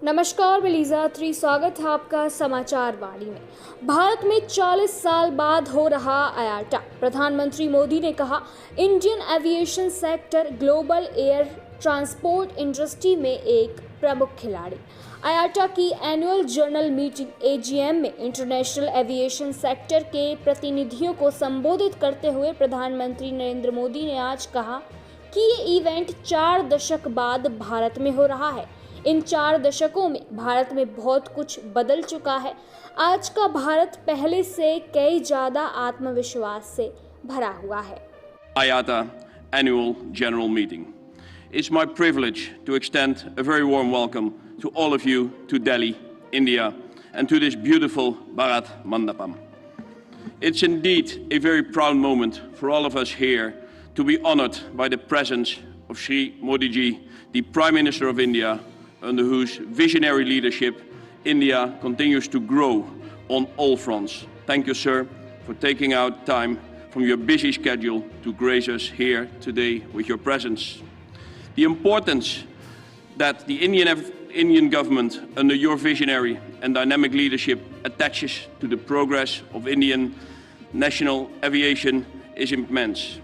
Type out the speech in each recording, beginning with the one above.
नमस्कार, मैं लीजा अत्री। स्वागत है आपका समाचार वाणी में। भारत में 40 साल बाद हो रहा आयाटा। प्रधानमंत्री मोदी ने कहा, Indian aviation sector global air transport industry में एक प्रमुख खिलाड़ी। आयाटा की एनुअल जनरल मीटिंग AGM में इंटरनेशनल एविएशन सेक्टर के प्रतिनिधियों को संबोधित करते हुए प्रधानमंत्री नरेंद्र मोदी ने आज कहा कि ये इवेंट 4 दशक बाद भारत में हो रहा है। इन 4 दशकों में भारत में बहुत कुछ बदल चुका है। आज का भारत पहले से कई ज्यादा आत्मविश्वास से भरा हुआ है। Iata Annual General Meeting. It's my privilege to extend a very warm welcome to all of you to Delhi, India, and to this beautiful Bharat Mandapam. It's indeed a very proud moment for all of us here to be honored by the presence of Shri Modi ji, the Prime Minister of India, under whose visionary leadership India continues to grow on all fronts. Thank you, sir, for taking out time from your busy schedule to grace us here today with your presence. The importance that the Indian government, under your visionary and dynamic leadership, attaches to the progress of Indian national aviation is immense.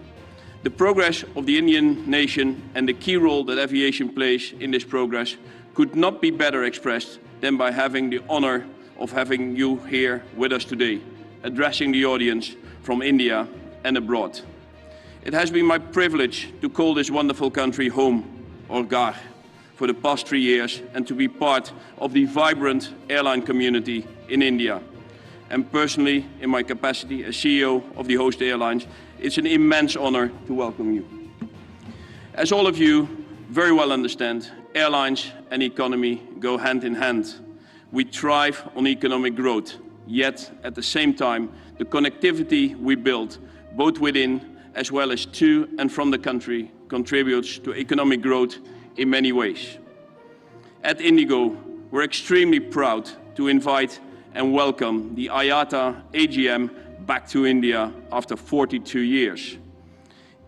The progress of the Indian nation and the key role that aviation plays in this progress could not be better expressed than by having the honor of having you here with us today, addressing the audience from India and abroad. It has been my privilege to call this wonderful country home, or Ghar, for the past 3 years and to be part of the vibrant airline community in India. And personally, in my capacity as CEO of the host airlines, it's an immense honor to welcome you. As all of you very well understand, airlines and economy go hand in hand. We thrive on economic growth, yet at the same time, the connectivity we build, both within as well as to and from the country, contributes to economic growth in many ways. At Indigo, we're extremely proud to invite and welcome the Iata AGM back to India after 42 years.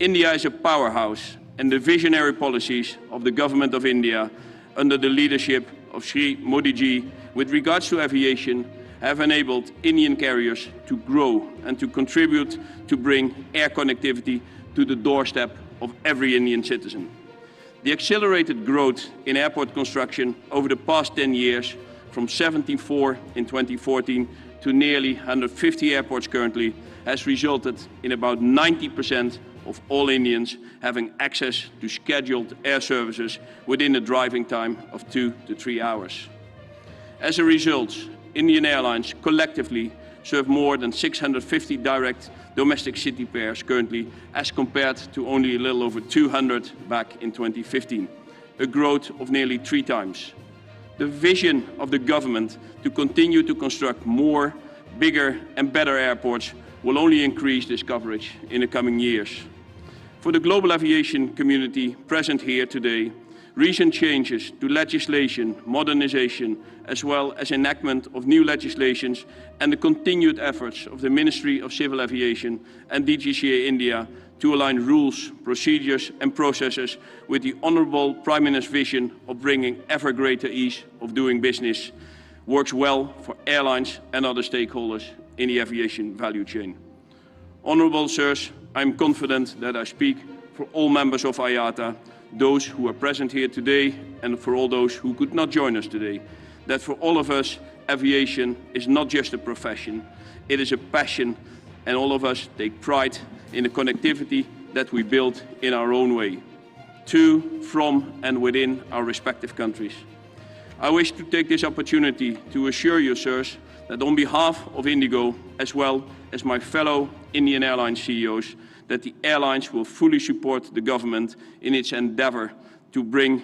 India is a powerhouse, and the visionary policies of the government of India under the leadership of Shri Modi ji with regards to aviation have enabled Indian carriers to grow and to contribute to bring air connectivity to the doorstep of every Indian citizen. The accelerated growth in airport construction over the past 10 years, from 74 in 2014 to nearly 150 airports currently, has resulted in about 90% of all Indians having access to scheduled air services within a driving time of 2 to 3 hours. As a result, Indian Airlines collectively serve more than 650 direct domestic city pairs currently, as compared to only a little over 200 back in 2015, a growth of nearly 3 times. The vision of the government to continue to construct more, bigger and better airports will only increase this coverage in the coming years. For the global aviation community present here today, recent changes to legislation, modernization, as well as enactment of new legislations and the continued efforts of the Ministry of Civil Aviation and DGCA India to align rules, procedures and processes with the Honourable Prime Minister's vision of bringing ever greater ease of doing business works well for airlines and other stakeholders in the aviation value chain. Honourable sirs, I am confident that I speak for all members of IATA, those who are present here today and for all those who could not join us today, that for all of us, aviation is not just a profession, it is a passion, and all of us take pride in the connectivity that we build in our own way, to, from and within our respective countries. I wish to take this opportunity to assure you, sirs, that on behalf of Indigo, as well as my fellow Indian Airlines CEOs, that the airlines will fully support the government in its endeavour to bring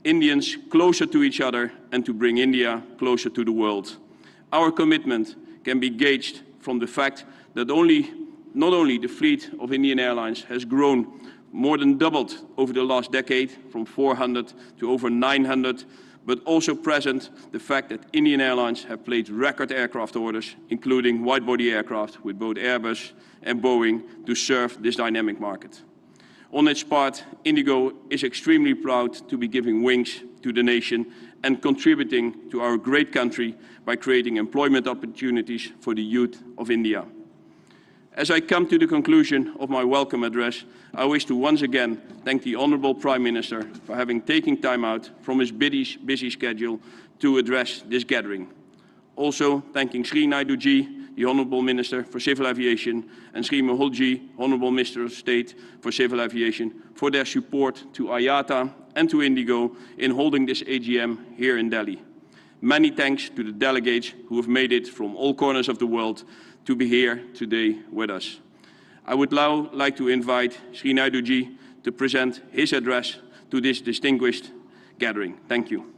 Indians closer to each other and to bring India closer to the world. Our commitment can be gauged from the fact that not only the fleet of Indian Airlines has grown more than doubled over the last decade, from 400 to over 900, but also present the fact that Indian Airlines have placed record aircraft orders, including wide-body aircraft with both Airbus and Boeing, to serve this dynamic market. On its part, Indigo is extremely proud to be giving wings to the nation and contributing to our great country by creating employment opportunities for the youth of India. As I come to the conclusion of my welcome address, I wish to once again thank the Honourable Prime Minister for having taken time out from his busy schedule to address this gathering. Also thanking Sri Naidu Ji, the Honourable Minister for Civil Aviation, and Sri Mehul Ji, Honourable Minister of State for Civil Aviation, for their support to Iata and to Indigo in holding this AGM here in Delhi. Many thanks to the delegates who have made it from all corners of the world to be here today with us. I would now like to invite Sri Naidu Ji to present his address to this distinguished gathering. Thank you.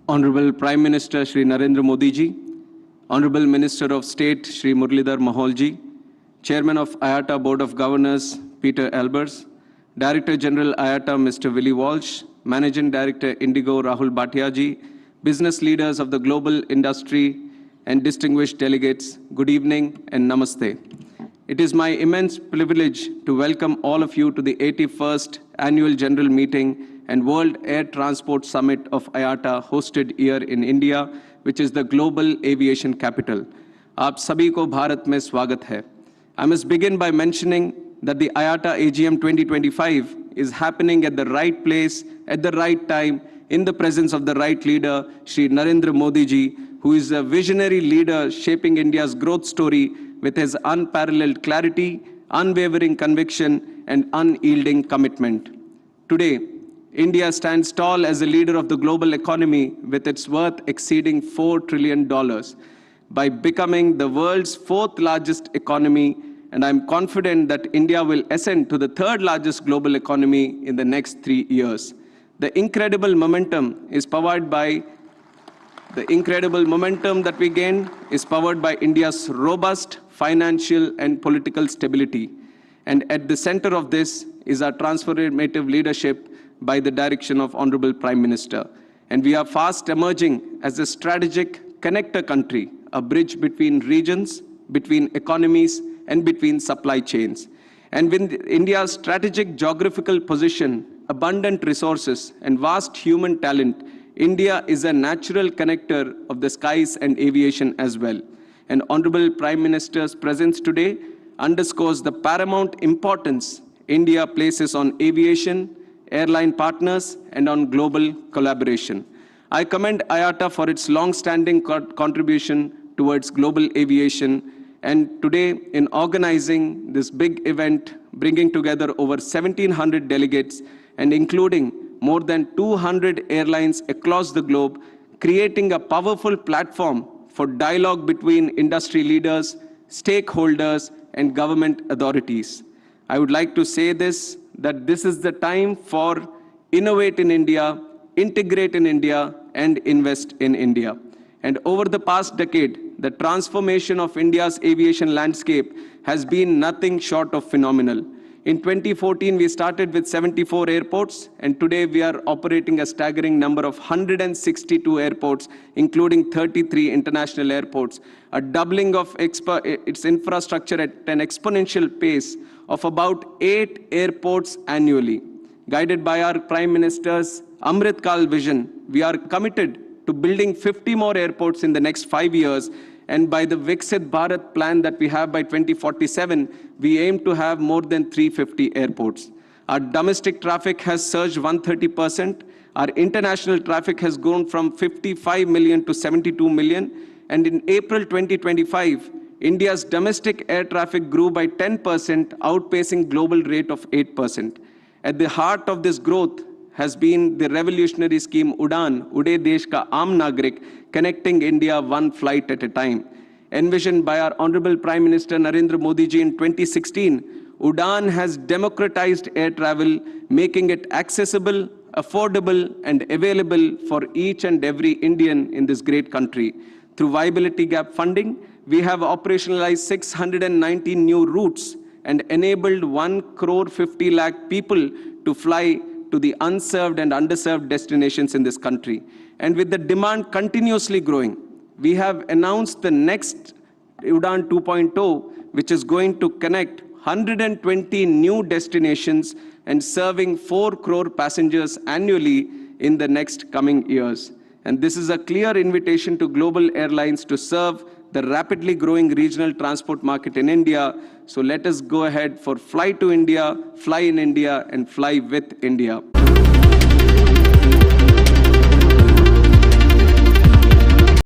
Honorable Prime Minister Shri Narendra Modi Ji, Honorable Minister of State Shri Muralidhar Mahal Ji, Chairman of Iata Board of Governors Peter Albers, Director General Iata Mr. Willie Walsh, Managing Director Indigo Rahul Bhatia Ji, business leaders of the global industry and distinguished delegates, good evening and namaste. It is my immense privilege to welcome all of you to the 81st Annual General Meeting and World Air Transport Summit of IATA hosted here in India, which is the global aviation capital. आप सभी को भारत में स्वागत है. I must begin by mentioning that the IATA AGM 2025 is happening at the right place, at the right time, in the presence of the right leader, Shri Narendra Modi Ji, who is a visionary leader shaping India's growth story with his unparalleled clarity, unwavering conviction, and unyielding commitment. Today, India stands tall as a leader of the global economy with its worth exceeding $4 trillion by becoming the world's 4th largest economy, and I'm confident that India will ascend to the 3rd largest global economy in the next 3 years. The incredible momentum that we gain is powered by India's robust financial and political stability. And at the center of this is our transformative leadership by the direction of Honorable Prime Minister. And we are fast emerging as a strategic connector country, a bridge between regions, between economies, and between supply chains. And with India's strategic geographical position, abundant resources, and vast human talent, India is a natural connector of the skies and aviation as well. And Honorable Prime Minister's presence today underscores the paramount importance India places on aviation, airline partners, and on global collaboration. I commend IATA for its long-standing contribution towards global aviation, and today in organizing this big event, bringing together over 1,700 delegates and including more than 200 airlines across the globe, creating a powerful platform for dialogue between industry leaders, stakeholders, and government authorities. I would like to say that this is the time for innovate in India, integrate in India, and invest in India. And over the past decade, the transformation of India's aviation landscape has been nothing short of phenomenal. In 2014, we started with 74 airports, and today we are operating a staggering number of 162 airports, including 33 international airports, a doubling of its infrastructure at an exponential pace of about 8 airports annually. Guided by our Prime Minister's Amrit Kal vision, we are committed to building 50 more airports in the next 5 years, and by the Viksit Bharat plan that we have by 2047, we aim to have more than 350 airports. Our domestic traffic has surged 130%. Our international traffic has grown from 55 million to 72 million. And in April 2025, India's domestic air traffic grew by 10%, outpacing global rate of 8%. At the heart of this growth has been the revolutionary scheme UDAN, Ude Desh Ka Aam Nagrik, connecting India one flight at a time. Envisioned by our Honorable Prime Minister Narendra Modi Ji in 2016, UDAN has democratized air travel, making it accessible, affordable, and available for each and every Indian in this great country. Through viability gap funding, we have operationalized 619 new routes and enabled 1.50 crore people to fly to the unserved and underserved destinations in this country. And with the demand continuously growing, we have announced the next Udan 2.0, which is going to connect 120 new destinations and serving 4 crore passengers annually in the next coming years. And this is a clear invitation to global airlines to serve the rapidly growing regional transport market in India. So let us go ahead for Fly to India, Fly in India, and Fly with India.